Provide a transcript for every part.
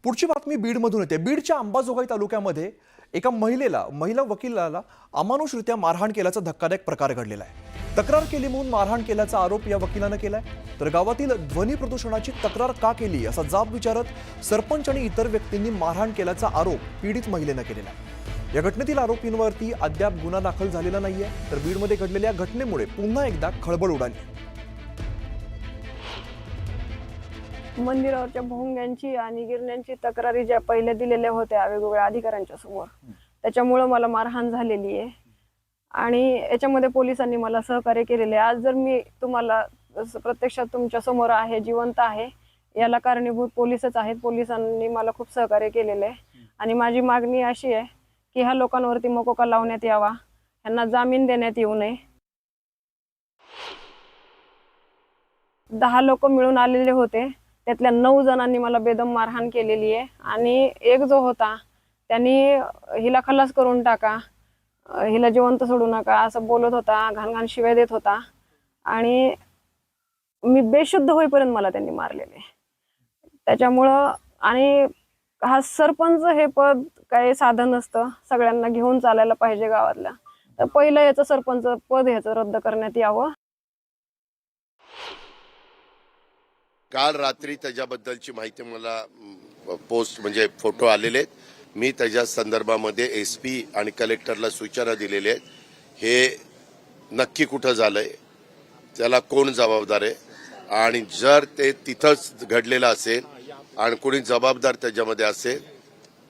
पुढची बातमी बीडमधून येते। बीडच्या अंबाजोगाई तालुक्यामध्ये एका महिला वकिलाला अमानुषरित्या मारहाण केल्याचा धक्कादायक प्रकार घडलेला आहे। तक्रार केली म्हणून मारहाण केल्याचा आरोप या वकिलानं केलाय। तर गावातील ध्वनी प्रदूषणाची तक्रार का केली असा जाब विचारत सरपंच आणि इतर व्यक्तींनी मारहाण केल्याचा आरोप पीडित महिलेनं केलेला आहे। या घटनेतील आरोपींवरती अद्याप गुन्हा दाखल झालेला नाहीये। तर बीडमध्ये घडलेल्या घटनेमुळे पुन्हा एकदा खळबळ उडाली। मंदिरावरच्या भोंग्यांची आणि गिरण्यांची तक्रारी ज्या पहिले दिलेल्या होत्या वेगवेगळ्या अधिकाऱ्यांच्या समोर, त्याच्यामुळे मला मारहाण झालेली आहे आणि याच्यामध्ये पोलिसांनी मला सहकार्य केलेले आहे। आज जर मी तुम्हाला प्रत्यक्षात तुमच्या समोर आहे, जिवंत आहे, याला कारणीभूत पोलीसच आहेत। पोलिसांनी मला खूप सहकार्य केलेले आहे आणि माझी मागणी अशी आहे की ह्या लोकांवरती मकोका लावण्यात यावा, यांना जामीन देण्यात येऊ नये। 10 लोक मिळून आलेले होते, त्यातल्या 9 जणांनी मला बेदम मारहाण केलेली आहे आणि एक जो होता त्यांनी हिला खलास करून टाका, हिला जिवंत सोडू नका असं बोलत होता, घाण शिव्या देत होता आणि मी बेशुद्ध होईपर्यंत मला त्यांनी मारलेले। त्याच्यामुळं आणि हा सरपंच हे पद काही साधन नसतं, सगळ्यांना घेऊन चालायला पाहिजे गावातल्या। तर पहिलं याचं सरपंच पद ह्याचं रद्द करण्यात यावं। काल रात्री त्याच्याबद्दलची माहिती मला पोस्ट म्हणजे फोटो आलेले आहेत। मी त्याच्या संदर्भामध्ये एसपी आणि कलेक्टरला सूचना दिलेल्या आहेत। हे नक्की कुठं झालंय, त्याला कोण जबाबदार आहे आणि जर ते तिथंच घडलेलं असेल आणि कोणी जबाबदार त्याच्यामध्ये असेल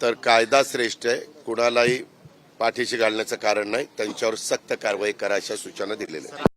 तर कायदा श्रेष्ठ आहे, कुणालाही पाठीशी घालण्याचं कारण नाही, त्यांच्यावर सक्त कारवाई करा अशा सूचना दिलेल्या आहेत।